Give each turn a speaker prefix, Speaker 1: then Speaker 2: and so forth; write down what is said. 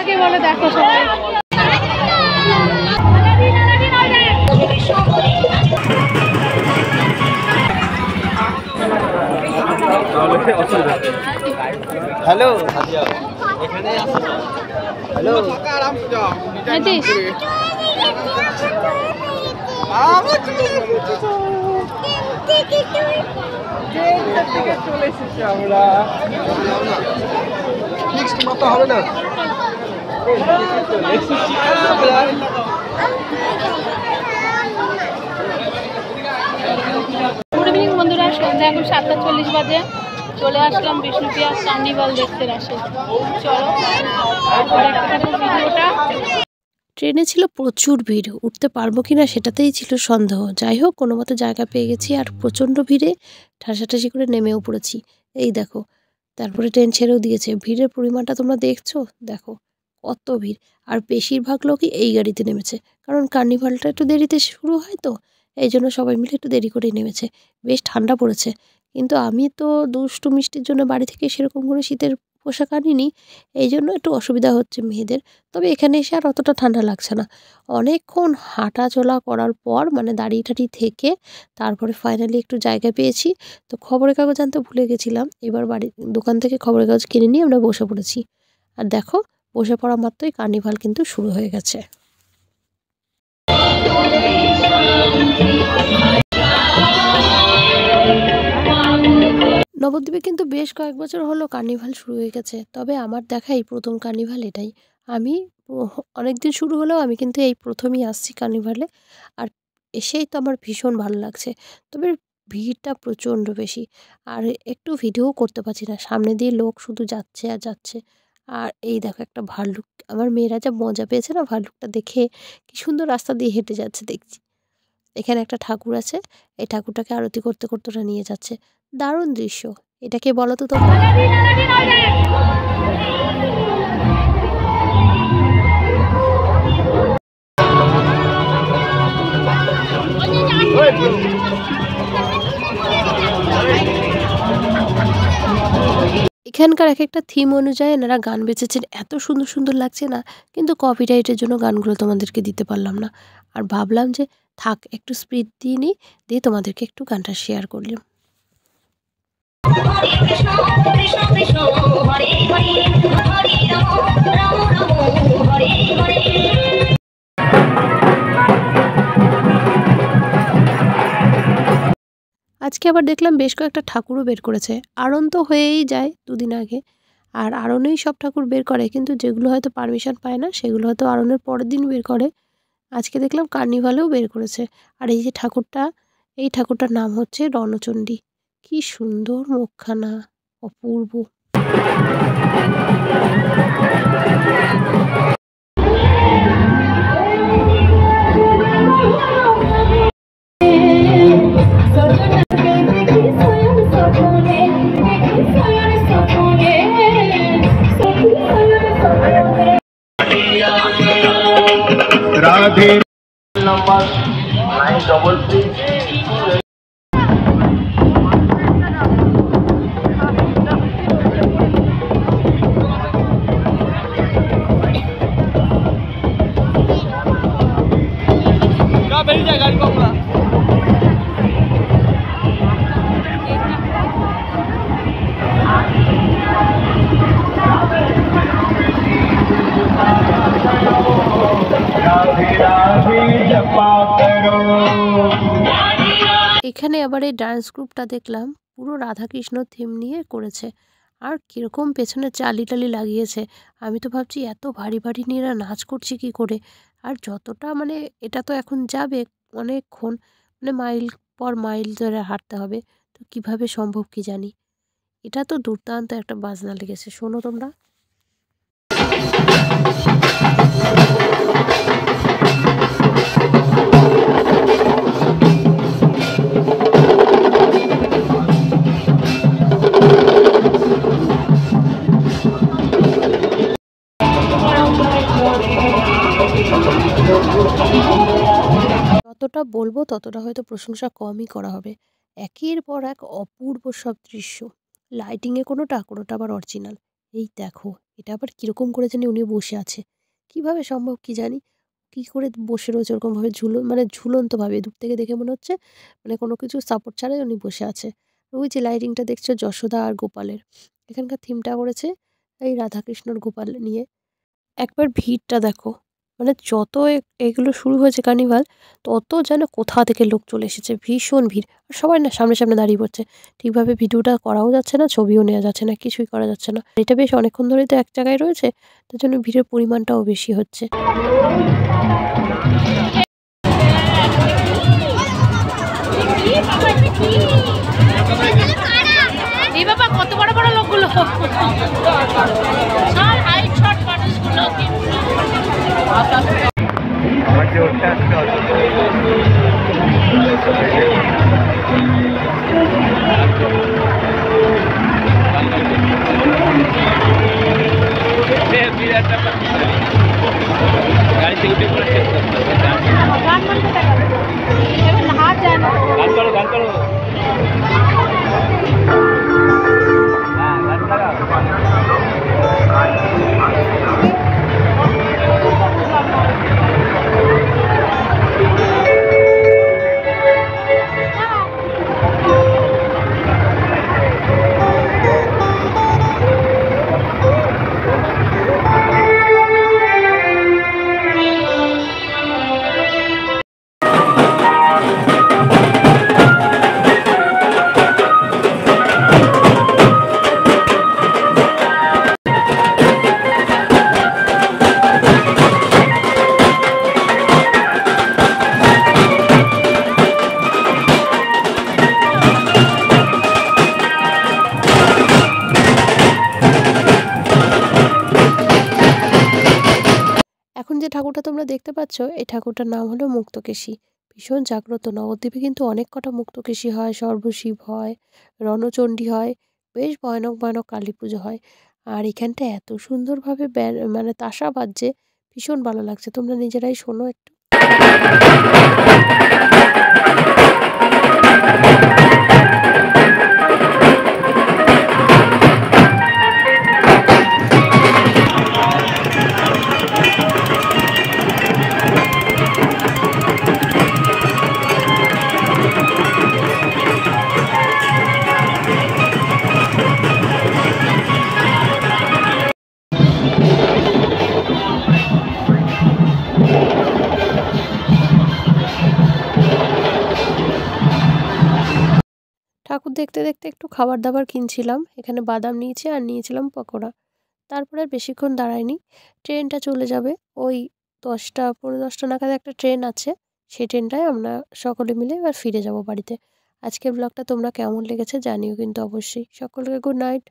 Speaker 1: কাকে বলে দেখো সবাই।
Speaker 2: হ্যালো হ্যালো চলে এসেছি আমরা। মতো হবে না
Speaker 1: গুড ইভিনিং বন্ধুরা, সন্ধ্যা এখন 7:40 বাজে। চলে আসলাম বিষ্ণুপ্রিয়া কার্নিভাল দেখতে আসে। চলো ভিডিওটা। ট্রেনে ছিল প্রচুর ভিড়, উঠতে পারবো কিনা সেটাতেই ছিল সন্দেহ। যাই হোক কোনো মতো জায়গা পেয়ে গেছি, আর প্রচণ্ড ভিড়ে ঠাসাঠাসি করে নেমেও পড়েছি। এই দেখো, তারপরে ট্রেন ছেড়েও দিয়েছে। ভিড়ের পরিমাণটা তোমরা দেখছো, দেখো কত ভিড়। আর বেশিরভাগ লোকই এই গাড়িতে নেমেছে, কারণ কার্নিভালটা একটু দেরিতে শুরু হয় তো, এই জন্য সবাই মিলে একটু দেরি করেই নেমেছে। বেশ ঠান্ডা পড়েছে, কিন্তু আমি তো দুষ্টু মিষ্টির জন্য বাড়ি থেকে সেরকম কোনো শীতের পোশাক আনিনি, এই জন্য একটু অসুবিধা হচ্ছে মেয়েদের। তবে এখানে এসে আর অতটা ঠান্ডা লাগছে না। অনেকক্ষণ হাঁটা চলা করার পর মানে দাঁড়িয়ে টাড়িয়ে থেকে তারপরে ফাইনালি একটু জায়গা পেয়েছি। তো খবরের কাগজ আনতে ভুলে গেছিলাম, এবার বাড়ির দোকান থেকে খবরের কাগজ কিনে নিয়ে আমরা বসে পড়েছি। আর দেখো, বসে পড়া মাত্রই কার্নিভাল কিন্তু শুরু হয়ে গেছে। নবদ্বীপে কিন্তু বেশ কয়েক বছর হলো কার্নিভাল শুরু হয়ে গেছে, তবে আমার দেখা এই প্রথম কার্নিভাল এটাই। আমি অনেকদিন শুরু হলেও আমি কিন্তু এই প্রথমই আসছি কার্নিভালে, আর এসেই তো আমার ভীষণ ভালো লাগছে। তবে ভিড়টা প্রচণ্ড বেশি, আর একটু ভিডিও করতে পারছি না, সামনে দিয়ে লোক শুধু যাচ্ছে আর যাচ্ছে। আর এই দেখো একটা ভাল্লুক, আমার মেয়েরা যা মজা পেয়েছে না ভাল্লুকটা দেখে, কি সুন্দর রাস্তা দিয়ে হেঁটে যাচ্ছে দেখছি। এখানে একটা ঠাকুর আছে, এই ঠাকুরটাকে আরতি করতে করতে ওরা নিয়ে যাচ্ছে। দারুণ দৃশ্য। এটাকে বলো তো তোমরা? এখানকার এক একটা থিম অনুযায়ী এনারা গান বেঁচেছেন, এত সুন্দর সুন্দর লাগছে না, কিন্তু কপিরাইটের জন্য গানগুলো তোমাদেরকে দিতে পারলাম না। আর ভাবলাম যে থাক, একটু স্পিড দিয়ে নিই, দিয়ে তোমাদেরকে একটু গানটা শেয়ার করলাম। আজকে আবার দেখলাম বেশ কয়েকটা ঠাকুরও বের করেছে। আড়ন তো হয়েই যায় দুদিন আগে, আর আড়নেই সব ঠাকুর বের করে, কিন্তু যেগুলো হয়তো পারমিশন পায় না সেগুলো হয়তো আড়নের পরের দিন বের করে। আজকে দেখলাম কার্নিভালেও বের করেছে। আর এই যে ঠাকুরটা, এই ঠাকুরটার নাম হচ্ছে রণচণ্ডী। কি সুন্দর মুখখানা, অপূর্ব।
Speaker 2: রাধে নাম্বার 933
Speaker 1: এখানে আবার এই ডান্স গ্রুপটা দেখলাম পুরো রাধাকৃষ্ণ থিম নিয়ে করেছে, আর কিরকম পেছনে চালি টালি লাগিয়েছে। আমি তো ভাবছি এত ভারী ভারী নিয়ে এরা নাচ করছে কি করে। আর যতটা মানে এটা তো এখন যাবে অনেকক্ষণ, মানে মাইল পর মাইল ধরে হাঁটতে হবে, তো কিভাবে সম্ভব কি জানি। এটা তো দুর্দান্ত একটা বাজনা লেগেছে, শোনো তোমরা। যতটা বলবো ততটা হয়তো প্রশংসা কমই করা হবে। একের পর এক অপূর্ব সব দৃশ্য, লাইটিংয়ে কোনোটা কোনোটা আবার অরিজিনাল। এই দেখো, এটা আবার কীরকম করে জানি উনি বসে আছে। কিভাবে সম্ভব কি জানি? কি করে বসে রয়েছে ওরকমভাবে মানে ঝুলন্তভাবে দূর থেকে দেখে মনে হচ্ছে মানে কোনো কিছু সাপোর্ট ছাড়াই উনি বসে আছে। ওই যে লাইটিংটা দেখছো যশোদা আর গোপালের। এখানকার থিমটা করেছে এই রাধাকৃষ্ণ আর গোপাল নিয়ে। একবার ভিড়টা দেখো। মানে যত এগুলো শুরু হয়েছে কার্নিভাল, তত যেন কোথা থেকে লোক চলে এসেছে। ভীষণ ভিড়। আর সবাই না সামনে, সামনে দাঁড়িয়ে পড়ছে। ঠিকভাবে ভিডিওটা করাও যাচ্ছে না, ছবিও নেওয়া যাচ্ছে না, কিছুই করা যাচ্ছে না। এটা বেশ অনেকক্ষণ ধরেই তো এক জায়গায় রয়েছে। তার জন্য ভিড়ের পরিমাণটাও বেশি হচ্ছে।
Speaker 3: এই বাবা কত বড় বড় লোকগুলো সব হাইট শর্ট মানুষগুলো
Speaker 2: আমার যে ওটা আসতে গাড়ি থেকে উঠে পড়ে
Speaker 3: গান বলতে থাকবে এবার হাত যায় না
Speaker 2: গান করো গান করো হ্যাঁ গান লাগাও
Speaker 1: এখন যে ঠাকুরটা তোমরা দেখতে পাচ্ছ, এই ঠাকুরটার নাম হলো মুক্তকেশী। ভীষণ জাগ্রত। নবদ্বীপে কিন্তু অনেক কটা মুক্তকেশী হয়, সর্বশিব হয়, রণচণ্ডী হয়, বেশ ভয়ানক ভয়ানক কালী পুজো হয়। আর এখানটা এত সুন্দরভাবে মানে তাসা বাজছে, ভীষণ ভালো লাগছে। তোমরা নিজেরাই শোনো একটু। ঠাকুর দেখতে দেখতে একটু খাবার দাবার কিনছিলাম। এখানে বাদাম নিয়েছি আর নিয়েছিলাম পকোড়া। তারপরে আর বেশিক্ষণ দাঁড়াইনি। ট্রেনটা চলে যাবে। ওই 10টা 10:45 নাগাদ একটা ট্রেন আছে। সেই ট্রেনটায় আমরা সকলে মিলে এবার ফিরে যাব বাড়িতে। আজকের ব্লগটা তোমরা কেমন লেগেছে জানিও কিন্তু অবশ্যই। সকলকে গুড নাইট।